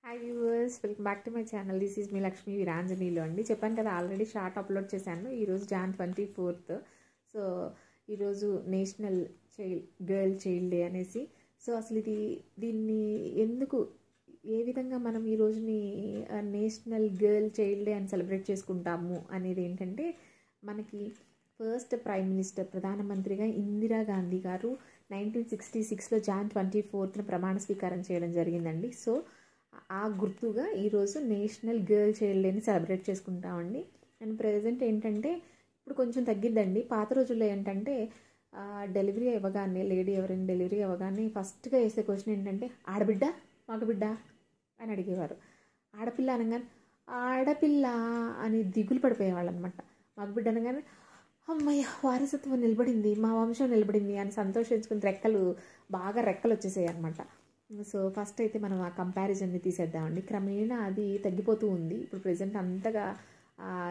Hi viewers, welcome back to my channel. This is me Lakshmi వీరాంజనీలో అండి. చెప్పాను కదా, ఆల్రెడీ షార్ట్ అప్లోడ్ చేశాను. ఈరోజు Jan 24th. సో ఈరోజు నేషనల్ గర్ల్ చైల్డ్ డే అనేసి. సో అసలు దీన్ని ఎందుకు, ఏ విధంగా మనం ఈ రోజుని నేషనల్ గర్ల్ చైల్డ్ డే అని సెలబ్రేట్ చేసుకుంటాము అనేది ఏంటంటే, మనకి ఫస్ట్ ప్రైమ్ మినిస్టర్, ప్రధానమంత్రిగా ఇందిరాగాంధీ గారు 1966లో Jan 24th ప్రమాణ స్వీకారం చేయడం జరిగిందండి. సో ఆ గుర్తుగా ఈరోజు నేషనల్ గర్ల్ చైల్డ్ డేని సెలబ్రేట్ చేసుకుంటామండి. అండ్ ప్రజెంట్ ఏంటంటే ఇప్పుడు కొంచెం తగ్గిద్దండి. పాత రోజుల్లో ఏంటంటే డెలివరీ అవ్వగానే, లేడీ ఎవరైనా డెలివరీ అవ్వగానే ఫస్ట్గా వేసే క్వశ్చన్ ఏంటంటే, ఆడబిడ్డ మగబిడ్డ అని అడిగేవారు. ఆడపిల్ల అనగానే ఆడపిల్ల అని దిగులు పడిపోయేవాళ్ళు అనమాట. మగబిడ్డ అనగానే అమ్మయ్య వారసత్వం నిలబడింది, మా వంశం నిలబడింది అని సంతోషించుకుని బాగా రెక్కలు వచ్చేసాయి అనమాట. సో ఫస్ట్ అయితే మనం ఆ కంపారిజన్ని తీసేద్దామండి. క్రమేణా అది తగ్గిపోతూ ఉంది. ఇప్పుడు ప్రజెంట్ అంతగా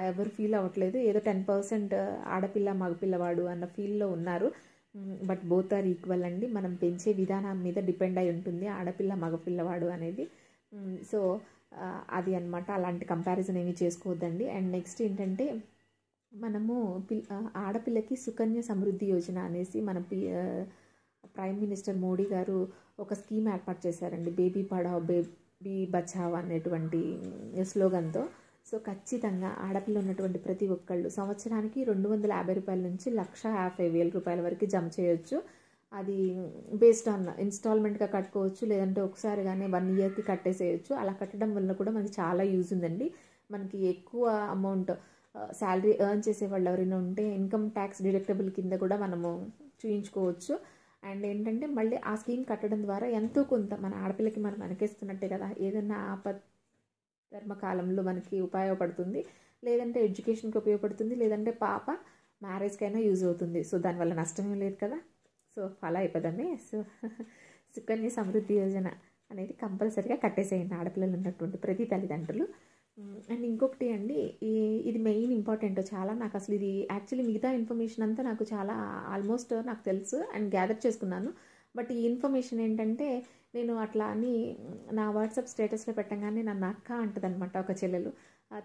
ఎవరు ఫీల్ అవ్వట్లేదు. ఏదో 10% ఆడపిల్ల మగపిల్లవాడు అన్న ఫీల్లో ఉన్నారు. బట్ బోత్ ఆర్ ఈక్వల్ అండి. మనం పెంచే విధానం మీద డిపెండ్ అయి ఉంటుంది ఆడపిల్ల మగపిల్లవాడు అనేది. సో అది అనమాట. అలాంటి కంపారిజన్ ఏమీ చేసుకోవద్దండి. అండ్ నెక్స్ట్ ఏంటంటే, మనము ఆడపిల్లకి సుకన్య సమృద్ధి యోజన అనేసి మన ప్రైమ్ మినిస్టర్ మోడీ గారు ఒక స్కీమ్ ఏర్పాటు చేశారండి. బేబీ పడావ్ బేబీ బచావ్ అనేటువంటి స్లోగన్తో. సో ఖచ్చితంగా ఆడపిల్ల ఉన్నటువంటి ప్రతి ఒక్కళ్ళు సంవత్సరానికి 250 రూపాయల నుంచి 1,50,000 రూపాయల వరకు జమ చేయొచ్చు. అది బేస్డ్ ఆన్ ఇన్స్టాల్మెంట్గా కట్టుకోవచ్చు, లేదంటే ఒకసారిగానే 1 ఇయర్కి కట్టేసేయచ్చు. అలా కట్టడం వల్ల కూడా మనకి చాలా యూజ్ ఉందండి. మనకి ఎక్కువ అమౌంట్ శాలరీ ఎర్న్ చేసే వాళ్ళు ఎవరైనా ఉంటే ఇన్కమ్ ట్యాక్స్ డిడక్టబుల్ కింద కూడా మనము చూయించుకోవచ్చు. అండ్ ఏంటంటే, మళ్ళీ ఆ స్కీమ్ కట్టడం ద్వారా ఎంతో కొంత మన ఆడపిల్లకి మనం వెనకేస్తున్నట్టే కదా. ఏదైనా ధర్మకాలంలో మనకి ఉపయోగపడుతుంది, లేదంటే ఎడ్యుకేషన్కి ఉపయోగపడుతుంది, లేదంటే పాప మ్యారేజ్కైనా యూజ్ అవుతుంది. సో దానివల్ల నష్టమే లేదు కదా. సో ఫాలో అయిపోదామే. సో సుకన్య సమృద్ధి యోజన అనేది కంపల్సరీగా కట్టేసేయండి ఆడపిల్లలు ఉన్నటువంటి ప్రతి తల్లిదండ్రులు. అండ్ ఇంకొకటి అండి, ఇది మెయిన్ ఇంపార్టెంట్ చాలా. నాకు అసలు ఇది యాక్చువల్లీ మిగతా ఇన్ఫర్మేషన్ అంతా నాకు చాలా ఆల్మోస్ట్ నాకు తెలుసు అండ్ గ్యాదర్ చేసుకున్నాను. బట్ ఈ ఇన్ఫర్మేషన్ ఏంటంటే, నేను అట్లా అని నా వాట్సాప్ స్టేటస్లో పెట్టగానే నన్ను అక్క అంటది అనమాట ఒక చెల్లెలు.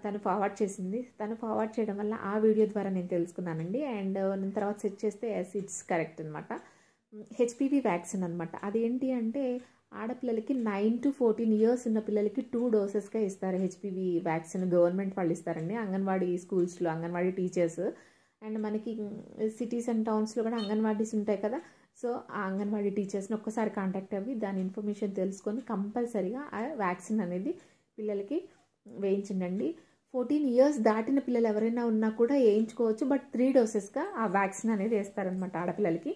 తను ఫార్వర్డ్ చేసింది. తను ఫార్వర్డ్ చేయడం వల్ల ఆ వీడియో ద్వారా నేను తెలుసుకున్నానండి. అండ్ నేను తర్వాత సెర్చ్ చేస్తే ఇట్స్ కరెక్ట్ అనమాట. హెచ్పివి వ్యాక్సిన్ అనమాట. అదేంటి అంటే, ఆడపిల్లలకి 9 to 14 years ఉన్న పిల్లలకి 2 డోసెస్గా ఇస్తారు హెచ్పివి వ్యాక్సిన్. గవర్నమెంట్ వాళ్ళు ఇస్తారండి. అంగన్వాడీ స్కూల్స్లో అంగన్వాడీ టీచర్స్. అండ్ మనకి సిటీస్ అండ్ టౌన్స్లో కూడా అంగన్వాడీస్ ఉంటాయి కదా. సో ఆ అంగన్వాడీ టీచర్స్ని ఒక్కసారి కాంటాక్ట్ అవ్వి దాని ఇన్ఫర్మేషన్ తెలుసుకొని కంపల్సరీగా ఆ వ్యాక్సిన్ అనేది పిల్లలకి వేయించండి. 14 years దాటిన పిల్లలు ఎవరైనా ఉన్నా కూడా వేయించుకోవచ్చు. బట్ 3 డోసెస్గా ఆ వ్యాక్సిన్ అనేది వేస్తారనమాట ఆడపిల్లలకి.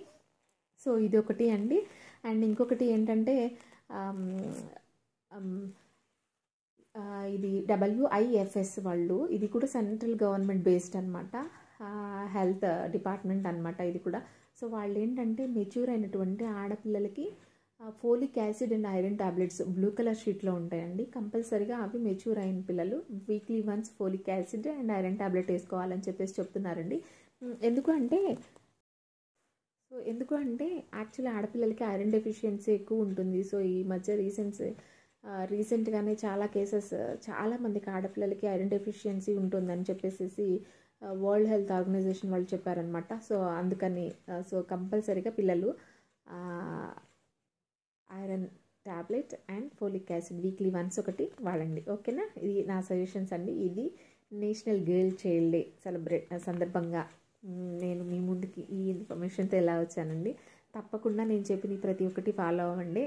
సో ఇది ఒకటి అండి. అండ్ ఇంకొకటి ఏంటంటే, ఇది WIFS వాళ్ళు, ఇది కూడా సెంట్రల్ గవర్నమెంట్ బేస్డ్ అనమాట, హెల్త్ డిపార్ట్మెంట్ అనమాట ఇది కూడా. సో వాళ్ళు ఏంటంటే, మెచ్యూర్ అయినటువంటి ఆడపిల్లలకి folic acid and iron tablets blue colour షీట్లో ఉంటాయండి. కంపల్సరీగా అవి మెచ్యూర్ అయిన పిల్లలు weekly once folic acid and iron tablet వేసుకోవాలని చెప్పేసి చెప్తున్నారండి. ఎందుకు అంటే యాక్చువల్లీ ఆడపిల్లలకి ఐరన్ డెఫిషియన్సీ ఎక్కువ ఉంటుంది. సో ఈ మధ్య రీసెంట్గానే చాలా కేసెస్, చాలామందికి ఆడపిల్లలకి ఐరన్ డెఫిషియన్సీ ఉంటుందని చెప్పేసి వరల్డ్ హెల్త్ ఆర్గనైజేషన్ వాళ్ళు చెప్పారనమాట. సో అందుకని సో కంపల్సరీగా పిల్లలు iron tablet and folic acid weekly once ఒకటి వాడండి. ఓకేనా? ఇది నా సజెషన్స్ అండి. ఇది నేషనల్ గర్ల్ చైల్డ్ డే సందర్భంగా నేను మీ ముందుకి ఈ ఇన్ఫర్మేషన్తో ఎలా వచ్చానండి. తప్పకుండా నేను చెప్పిన ప్రతి ఒక్కటి ఫాలో అవ్వండి.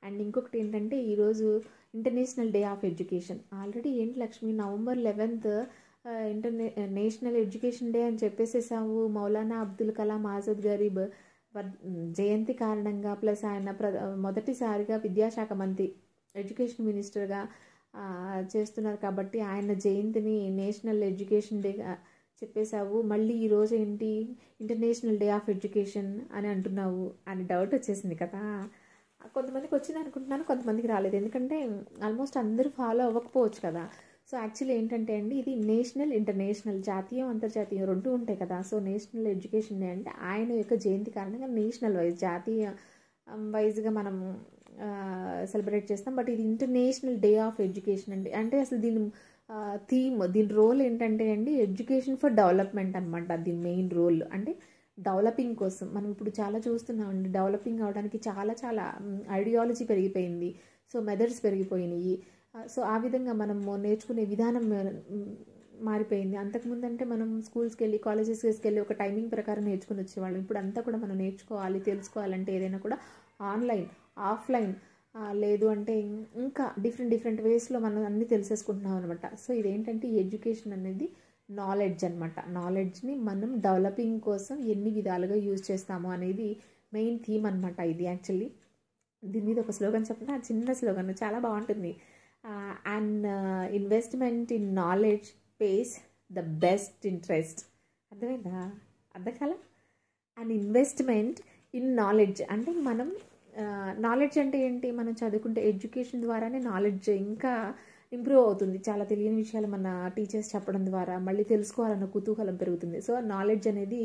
అండ్ ఇంకొకటి ఏంటంటే, ఈరోజు international day of education. Already ఏంటి Lakshmi, November 11th national education day అని చెప్పేసేసాము. మౌలానా అబ్దుల్ కలాం ఆజాద్ గారి జయంతి కారణంగా, ప్లస్ ఆయన మొదటిసారిగా విద్యాశాఖ మంత్రి, ఎడ్యుకేషన్ మినిస్టర్గా చేస్తున్నారు కాబట్టి ఆయన జయంతిని నేషనల్ ఎడ్యుకేషన్ డేగా చెప్పేశావు. మళ్ళీ ఈరోజు ఏంటి ఇంటర్నేషనల్ డే ఆఫ్ ఎడ్యుకేషన్ అని అంటున్నావు అని డౌట్ వచ్చేసింది కదా. కొంతమందికి వచ్చింది అనుకుంటున్నాను, కొంతమందికి రాలేదు. ఎందుకంటే ఆల్మోస్ట్ అందరూ ఫాలో అవ్వకపోవచ్చు కదా. సో యాక్చువల్లీ ఏంటంటే అండి, ఇది నేషనల్, ఇంటర్నేషనల్, జాతీయం అంతర్జాతీయం రెండు ఉంటాయి కదా. సో నేషనల్ ఎడ్యుకేషన్ డే అంటే ఆయన యొక్క జయంతి కారణంగా నేషనల్ వైజ్, జాతీయ వైజ్గా మనం సెలబ్రేట్ చేస్తాం. బట్ ఇది ఇంటర్నేషనల్ డే ఆఫ్ ఎడ్యుకేషన్ అండి. అంటే అసలు దీని థీమ్, దీని రోల్ ఏంటంటే అండి, ఎడ్యుకేషన్ ఫర్ డెవలప్మెంట్ అనమాట. దీని మెయిన్ రోల్ అంటే డెవలపింగ్ కోసం. మనం ఇప్పుడు చాలా చూస్తున్నామండి, డెవలపింగ్ అవడానికి చాలా చాలా ఐడియాలజీ పెరిగిపోయింది. సో మెథడ్స్ పెరిగిపోయినాయి. సో ఆ విధంగా మనము నేర్చుకునే విధానం మారిపోయింది. అంతకుముందు అంటే మనం స్కూల్స్కి వెళ్ళి కాలేజెస్కి వెళ్ళి ఒక టైమింగ్ ప్రకారం నేర్చుకుని వచ్చేవాళ్ళం. ఇప్పుడు అంతా కూడా మనం నేర్చుకోవాలి, తెలుసుకోవాలంటే ఏదైనా కూడా ఆన్లైన్, ఆఫ్లైన్, లేదు అంటే ఇంకా డిఫరెంట్ వేస్లో మనం అన్నీ తెలిసేసుకుంటున్నాం అనమాట. సో ఇదేంటంటే ఈ ఎడ్యుకేషన్ అనేది నాలెడ్జ్ అనమాట. నాలెడ్జ్ని మనం డెవలపింగ్ కోసం ఎన్ని విధాలుగా యూజ్ చేస్తాము అనేది మెయిన్ థీమ్ అనమాట ఇది. యాక్చువల్లీ దీని మీద ఒక స్లోగన్ చెప్పిన, చిన్న స్లోగన్ చాలా బాగుంటుంది. And investment in knowledge pays the best interest. అర్థమైందా? అర్థం కాల? అండ్ ఇన్వెస్ట్మెంట్ ఇన్ నాలెడ్జ్ అంటే మనం నాలెడ్జ్ అంటే ఏంటి, మనం చదువుకుంటే ఎడ్యుకేషన్ ద్వారానే నాలెడ్జ్ ఇంకా ఇంప్రూవ్ అవుతుంది. చాలా తెలియని విషయాలు మన టీచర్స్ చెప్పడం ద్వారా మళ్ళీ తెలుసుకోవాలన్న కుతూహలం పెరుగుతుంది. సో నాలెడ్జ్ అనేది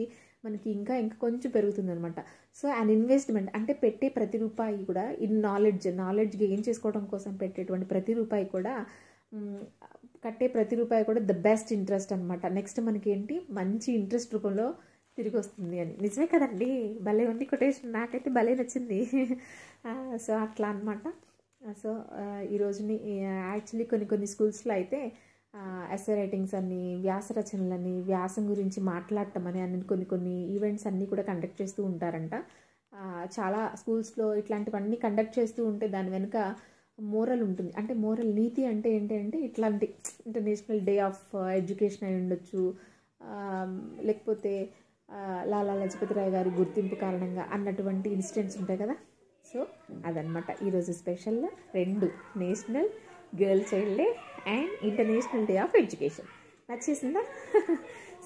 మనకి ఇంకా కొంచెం పెరుగుతుంది అనమాట. సో అండ్ ఇన్వెస్ట్మెంట్ అంటే పెట్టే ప్రతి రూపాయి కూడా ఇన్ నాలెడ్జ్ గెయిన్ చేసుకోవడం కోసం పెట్టేటువంటి ప్రతి రూపాయి కూడా, కట్టే ప్రతి రూపాయి కూడా ద బెస్ట్ ఇంట్రెస్ట్ అనమాట. నెక్స్ట్ మనకి ఏంటి, మంచి ఇంట్రెస్ట్ రూపంలో తిరిగి వస్తుంది అని. నిజమే కదండి, భలే ఉంది కొటేషన్, నాకైతే భలే నచ్చింది. సో అట్లా అనమాట. సో ఈరోజుని యాక్చువల్లీ కొన్ని స్కూల్స్లో అయితే ఎస్సే రైటింగ్స్ అని, వ్యాస రచనలని, వ్యాసం గురించి మాట్లాడటం అని కొన్ని ఈవెంట్స్ అన్నీ కూడా కండక్ట్ చేస్తూ ఉంటారంట. చాలా స్కూల్స్లో ఇట్లాంటివన్నీ కండక్ట్ చేస్తూ ఉంటే దాని వెనుక మోరల్ ఉంటుంది. అంటే మోరల్ నీతి అంటే ఏంటి అంటే ఇట్లాంటి ఇంటర్నేషనల్ డే ఆఫ్ ఎడ్యుకేషన్ అయి ఉండొచ్చు, లేకపోతే లాలా లజపతి రాయ్ గారి గుర్తింపు కారణంగా అన్నటువంటి ఇన్సిడెంట్స్ ఉంటాయి కదా. సో అదనమాట ఈరోజు special, 2 national girl child day and international day of education. నచ్చేసిందా?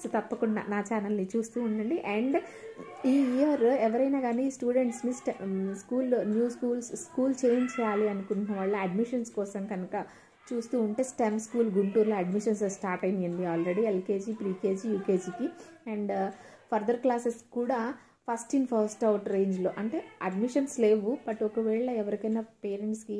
సో తప్పకుండా నా ఛానల్ని చూస్తూ ఉండండి. అండ్ ఈ ఇయర్ ఎవరైనా కానీ స్టూడెంట్స్ని స్కూల్ చేంజ్ చేయాలి అనుకుంటున్న వాళ్ళ అడ్మిషన్స్ కోసం కనుక చూస్తూ ఉంటే స్టెమ్ స్కూల్ గుంటూరులో అడ్మిషన్స్ స్టార్ట్ అయినాయండి ఆల్రెడీ. ఎల్కేజీ, ప్రీకేజీ, యూకేజీకి అండ్ ఫర్దర్ క్లాసెస్ కూడా ఫస్ట్ ఇన్ ఫస్ట్ అవుట్ రేంజ్లో. అంటే అడ్మిషన్స్ లేవు, బట్ ఒకవేళ ఎవరికైనా పేరెంట్స్కి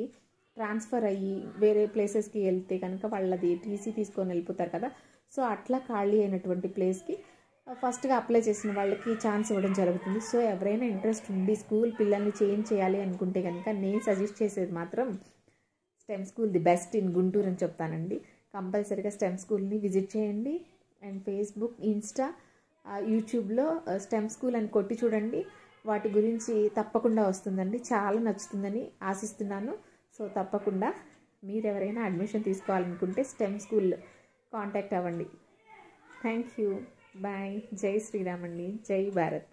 ట్రాన్స్ఫర్ అయ్యి వేరే ప్లేసెస్కి వెళ్తే కనుక వాళ్ళది టీసీ తీసుకొని వెళ్ళిపోతారు కదా. సో అట్లా ఖాళీ అయినటువంటి ప్లేస్కి ఫస్ట్గా అప్లై చేసిన వాళ్ళకి ఛాన్స్ ఇవ్వడం జరుగుతుంది. సో ఎవరైనా ఇంట్రెస్ట్ ఉండి స్కూల్ పిల్లల్ని చేంజ్ చేయాలి అనుకుంటే కనుక నేను సజెస్ట్ చేసేది మాత్రం stem school the best in Guntur అని చెప్తానండి. కంపల్సరీగా స్టెమ్ స్కూల్ని విజిట్ చేయండి. అండ్ ఫేస్బుక్, ఇన్స్టా, యూట్యూబ్లో స్టెమ్ స్కూల్ అని కొట్టి చూడండి. వాటి గురించి తప్పకుండా వస్తుందండి. చాలా నచ్చుతుందని ఆశిస్తున్నాను. సో తప్పకుండా మీరు ఎవరైనా అడ్మిషన్ తీసుకోవాలనుకుంటే స్టెమ్ స్కూల్ కాంటాక్ట్ అవ్వండి. Thank you, bye. జై శ్రీరామ్ అండి, జై భారత్.